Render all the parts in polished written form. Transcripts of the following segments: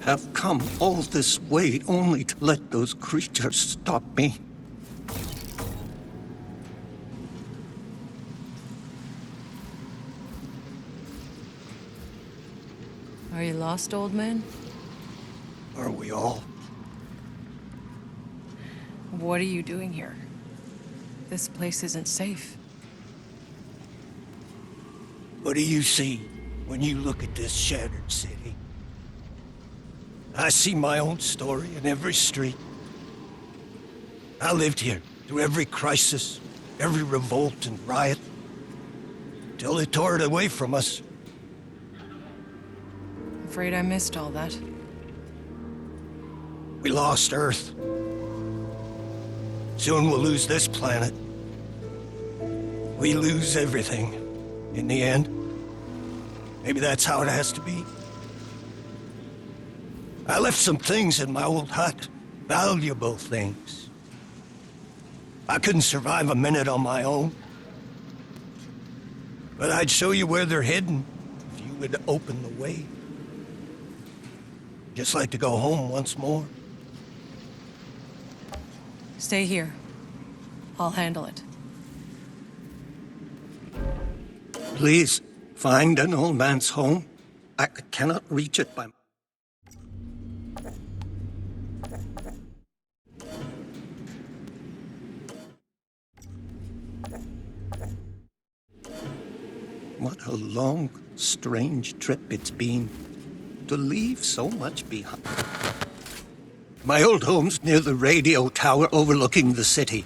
have come all this way only to let those creatures stop me. Are you lost, old man? Are we all? What are you doing here? This place isn't safe. What do you see when you look at this shattered city? I see my own story in every street. I lived here through every crisis, every revolt and riot, till they tore it away from us. Afraid I missed all that. We lost Earth. Soon we'll lose this planet. We lose everything in the end. Maybe that's how it has to be. I left some things in my old hut, valuable things. I couldn't survive a minute on my own. But I'd show you where they're hidden if you would open the way. Just like to go home once more. Stay here. I'll handle it. Please, find an old man's home. I cannot reach it by... What a long, strange trip it's been. To leave so much behind. My old home's near the radio tower overlooking the city.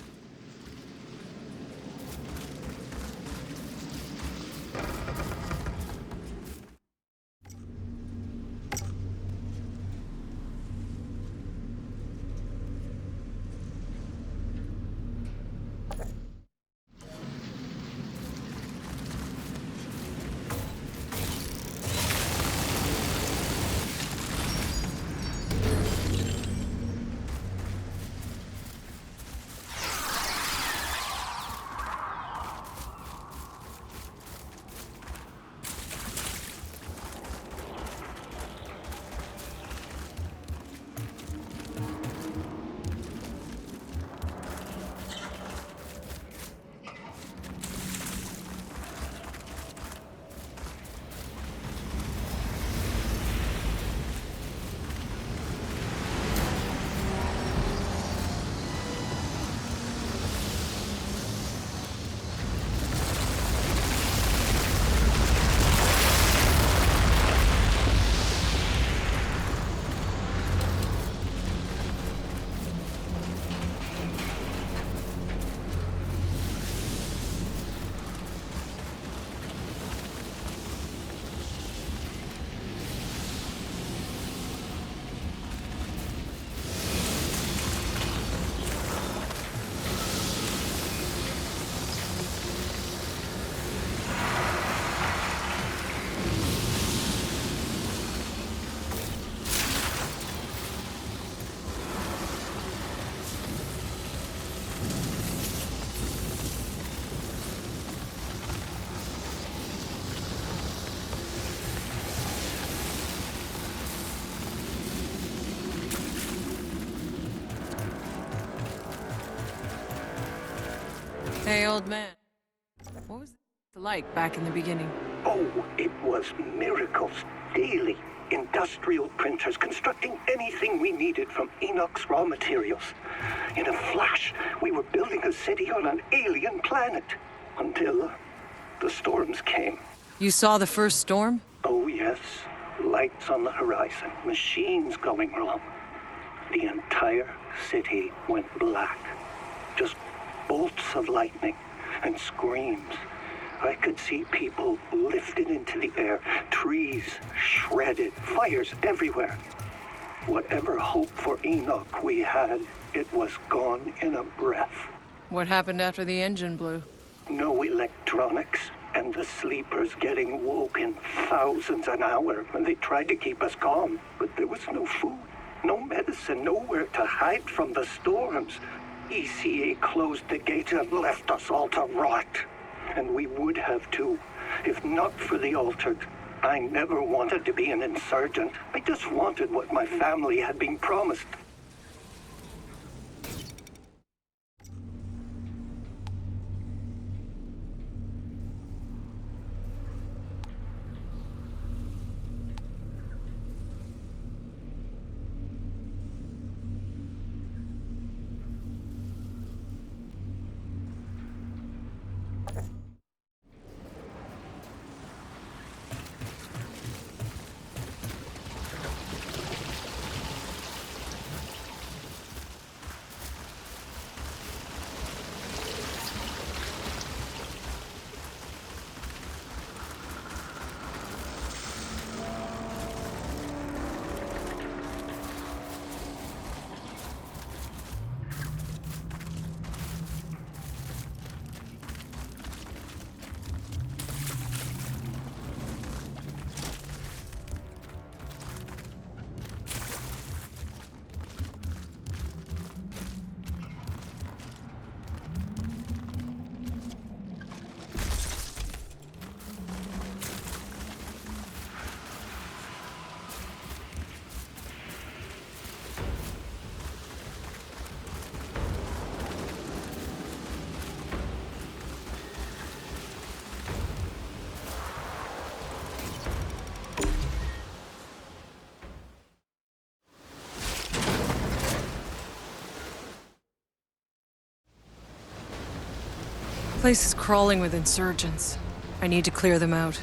Hey, old man. What was it like back in the beginning? Oh, it was miracles daily. Industrial printers constructing anything we needed from Enoch's raw materials. In a flash, we were building a city on an alien planet. Until the storms came. You saw the first storm? Oh, yes. Lights on the horizon. Machines going wrong. The entire city went black. Just bolts of lightning and screams. I could see people lifted into the air, trees shredded, fires everywhere. Whatever hope for Enoch we had, it was gone in a breath. What happened after the engine blew? No electronics, and the sleepers getting woke in thousands an hour when they tried to keep us calm. But there was no food, no medicine, nowhere to hide from the storms. ECA closed the gates and left us all to rot. And we would have too, if not for the Altered. I never wanted to be an insurgent. I just wanted what my family had been promised. The place is crawling with insurgents. I need to clear them out.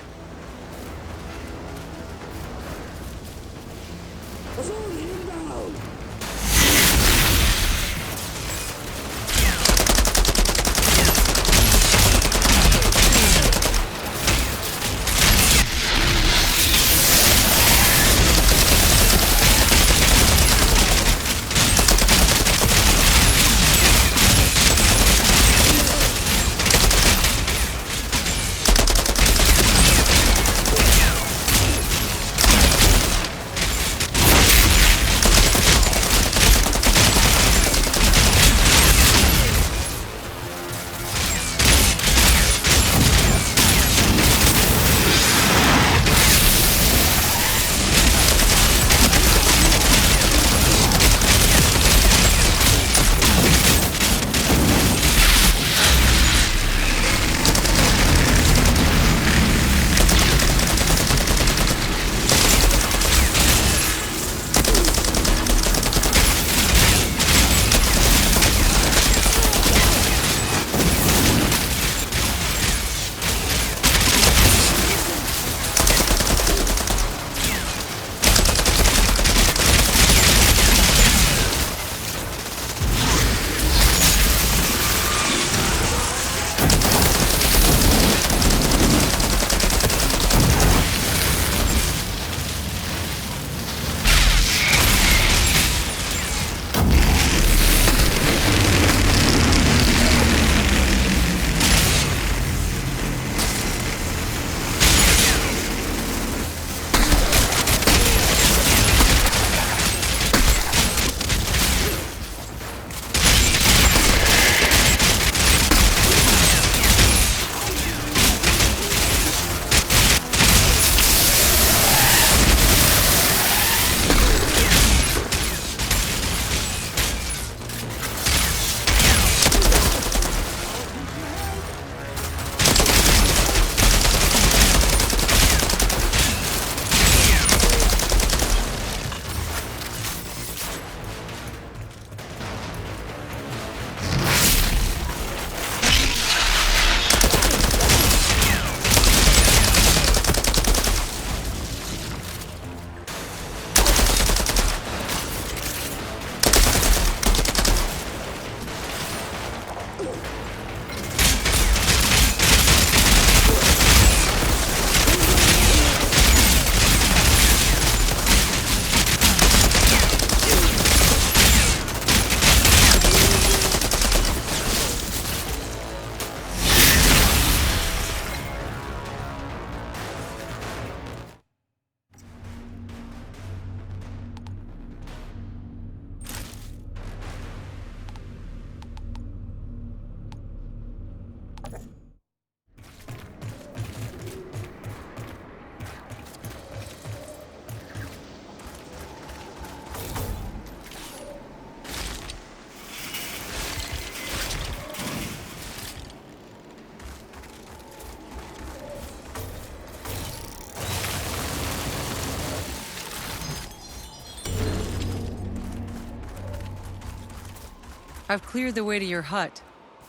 I've cleared the way to your hut.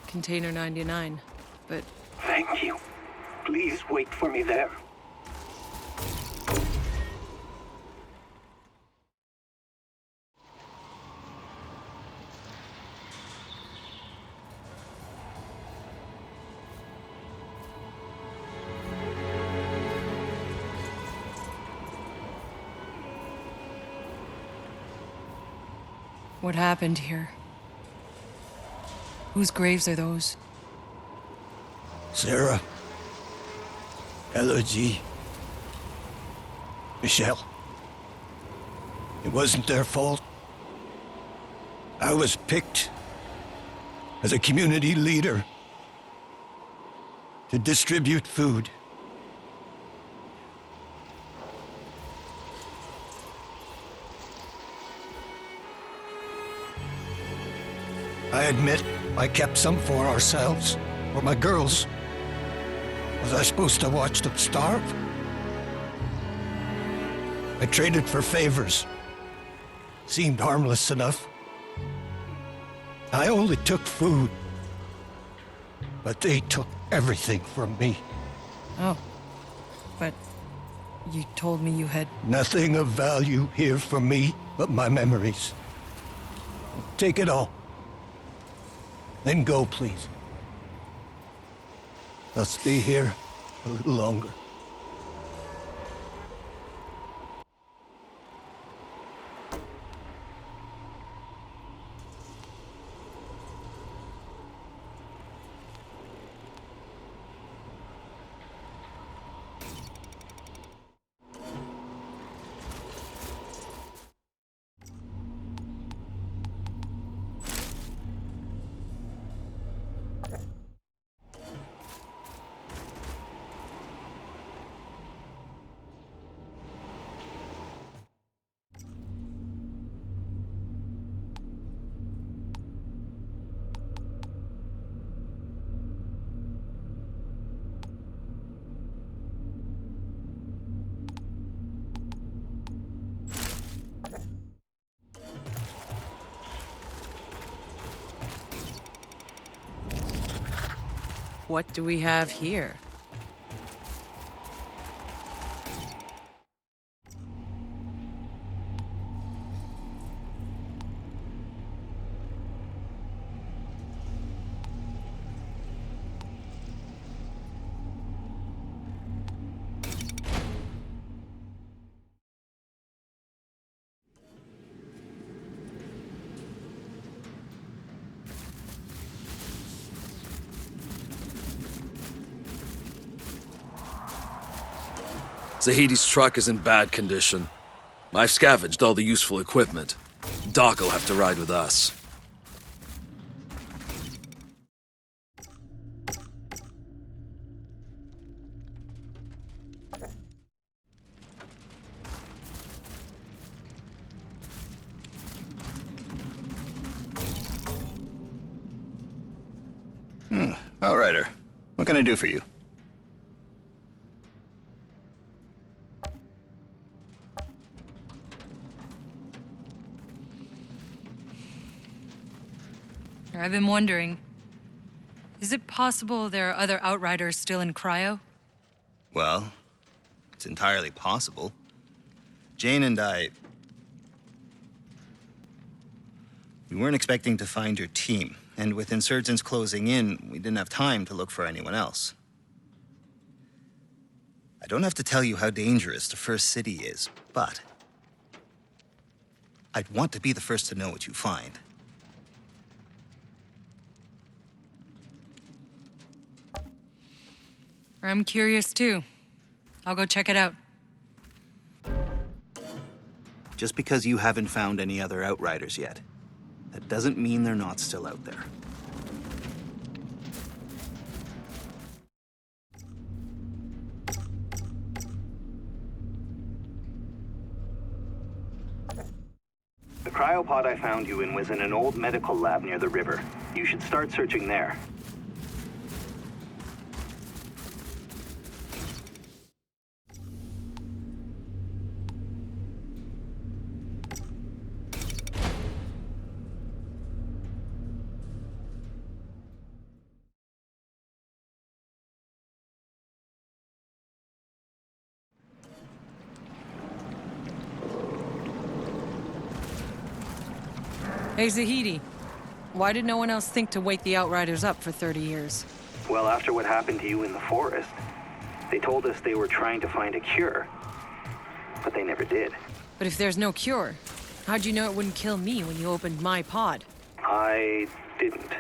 Container 99. But Thank you. Please wait for me there. what happened here? Whose graves are those? Sarah. Elodie. Michelle. It wasn't their fault. I was picked as a community leader to distribute food. I admit I kept some for ourselves, for my girls. Was I supposed to watch them starve? I traded for favors. Seemed harmless enough. I only took food, but they took everything from me. Oh. But you told me you had... Nothing of value here for me but my memories. Take it all. Then go, please. I'll stay here a little longer. What do we have here? Zahedi's truck is in bad condition. I've scavenged all the useful equipment. Doc'll have to ride with us. Outrider, what can I do for you? I've been wondering, is it possible there are other Outriders still in cryo? Well, it's entirely possible. Jane and I... We weren't expecting to find your team, and with insurgents closing in, we didn't have time to look for anyone else. I don't have to tell you how dangerous the First City is, but I'd want to be the first to know what you find. I'm curious too. I'll go check it out. Just because you haven't found any other Outriders yet, that doesn't mean they're not still out there. The cryopod I found you in was in an old medical lab near the river. You should start searching there. Hey, Zahidi. Why did no one else think to wake the Outriders up for 30 years? Well, after what happened to you in the forest, they told us they were trying to find a cure. But they never did. But if there's no cure, how'd you know it wouldn't kill me when you opened my pod? I didn't.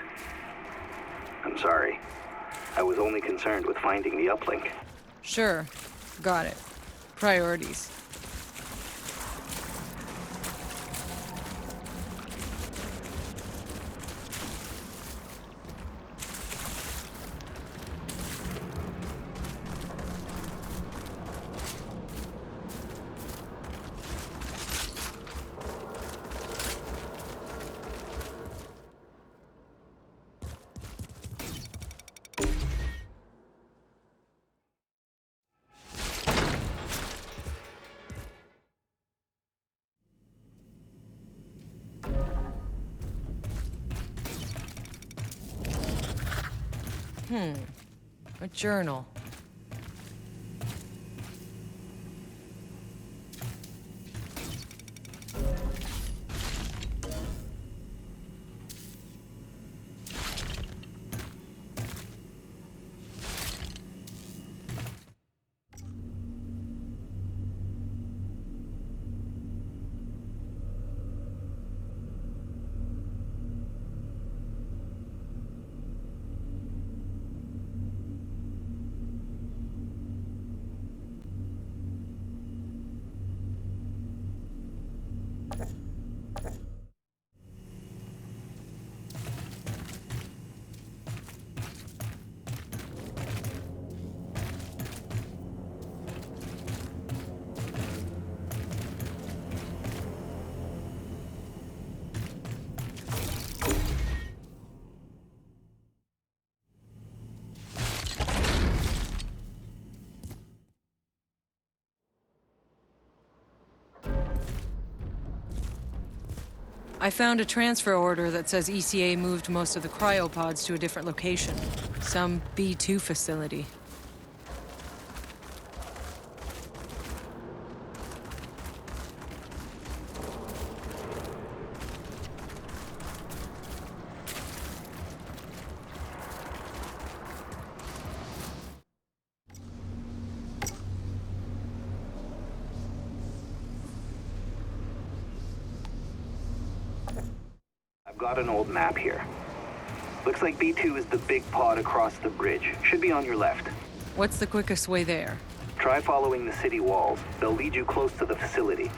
I'm sorry. I was only concerned with finding the uplink. Sure. Got it. Priorities. A journal. I found a transfer order that says ECA moved most of the cryopods to a different location. Some B2 facility. I've got an old map here. Looks like B2 is the big pod across the bridge. Should be on your left. What's the quickest way there? Try following the city walls. They'll lead you close to the facility.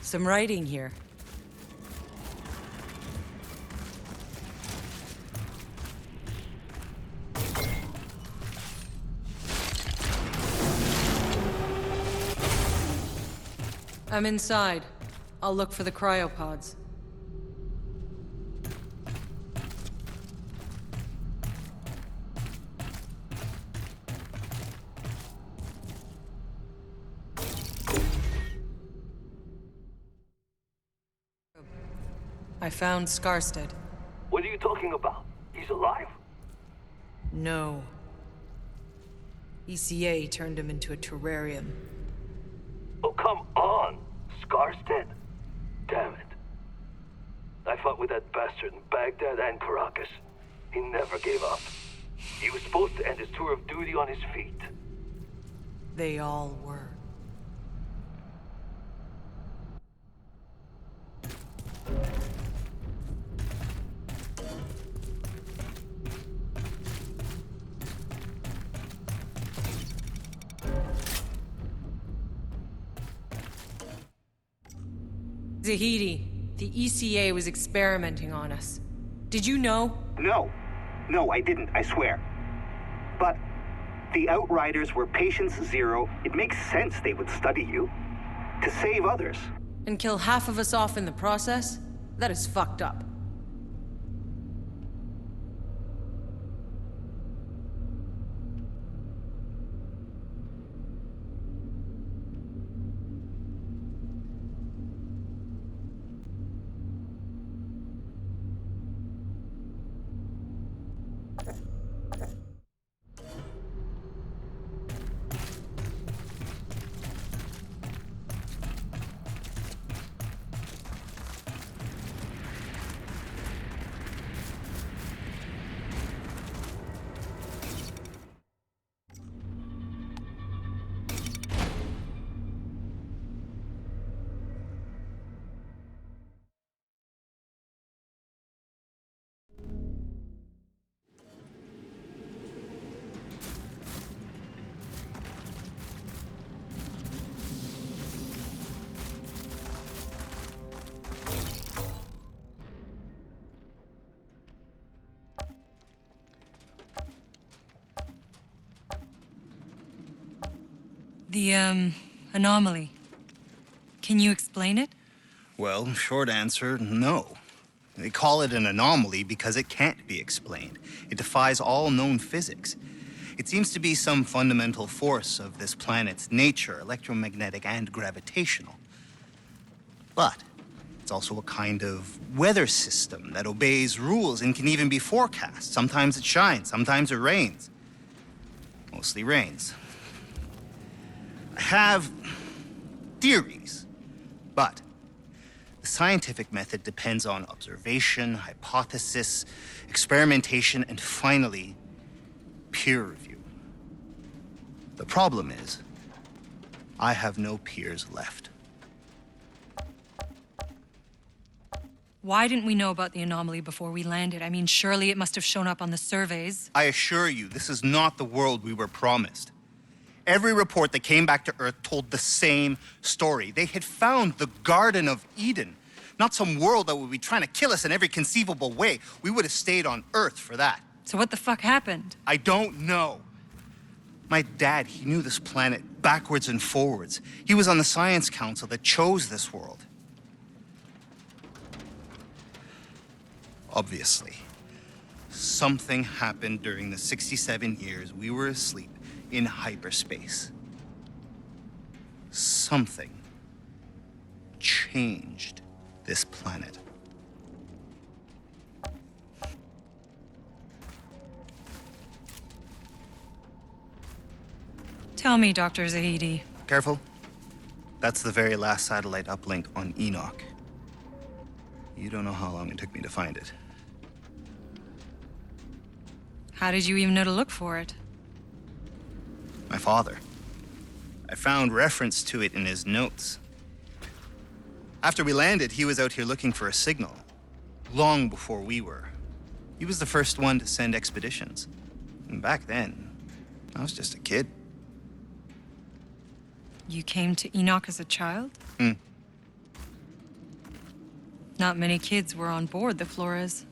Some writing here. I'm inside. I'll look for the cryopods. I found Skarstead. What are you talking about? He's alive? No. ECA turned him into a terrarium. Oh, come on! Skarstead? Damn it. I fought with that bastard in Baghdad and Caracas. He never gave up. He was supposed to end his tour of duty on his feet. They all were. Zahidi, the ECA was experimenting on us. Did you know? No, I didn't, I swear. But the Outriders were patients zero. It makes sense they would study you. To save others. And kill half of us off in the process? That is fucked up. The, anomaly. Can you explain it? Well, short answer, no. They call it an anomaly because it can't be explained. It defies all known physics. It seems to be some fundamental force of this planet's nature, electromagnetic and gravitational. But it's also a kind of weather system that obeys rules and can even be forecast. Sometimes it shines, sometimes it rains. Mostly rains. I have theories, but the scientific method depends on observation, hypothesis, experimentation, and finally, peer review. The problem is, I have no peers left. Why didn't we know about the anomaly before we landed? I mean, surely it must have shown up on the surveys. I assure you, this is not the world we were promised. Every report that came back to Earth told the same story. They had found the Garden of Eden, not some world that would be trying to kill us in every conceivable way. We would have stayed on Earth for that. So what the fuck happened? I don't know. My dad, he knew this planet backwards and forwards. He was on the Science Council that chose this world. Obviously, something happened during the 67 years we were asleep in hyperspace. Something changed this planet. Tell me, Dr. Zahidi. Careful. That's the very last satellite uplink on Enoch. You don't know how long it took me to find it. How did you even know to look for it? My father. I found reference to it in his notes. After we landed, he was out here looking for a signal. Long before we were. He was the first one to send expeditions. And back then, I was just a kid. You came to Enoch as a child? Not many kids were on board the Flores.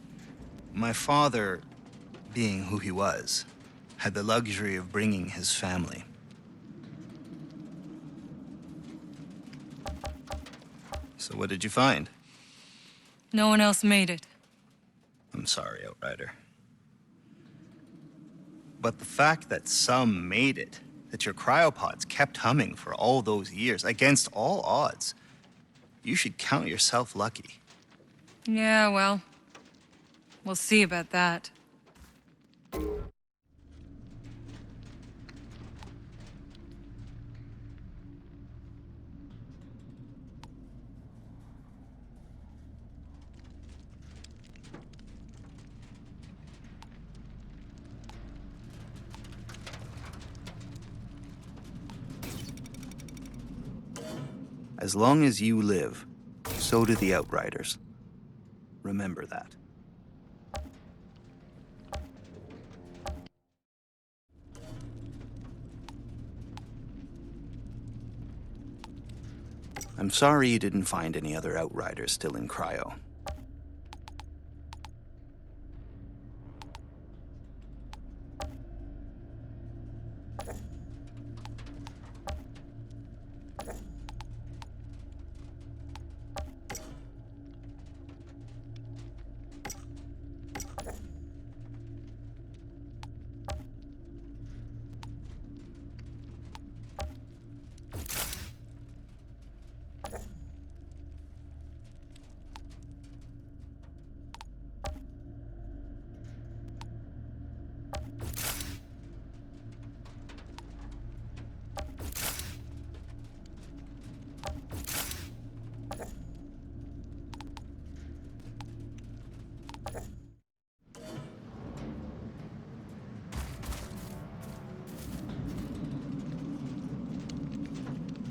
My father, being who he was, had the luxury of bringing his family. So what did you find? No one else made it. I'm sorry, Outrider. But the fact that some made it, that your cryopods kept humming for all those years, against all odds, you should count yourself lucky. Yeah, well, we'll see about that. As long as you live, so do the Outriders. Remember that. I'm sorry you didn't find any other Outriders still in cryo.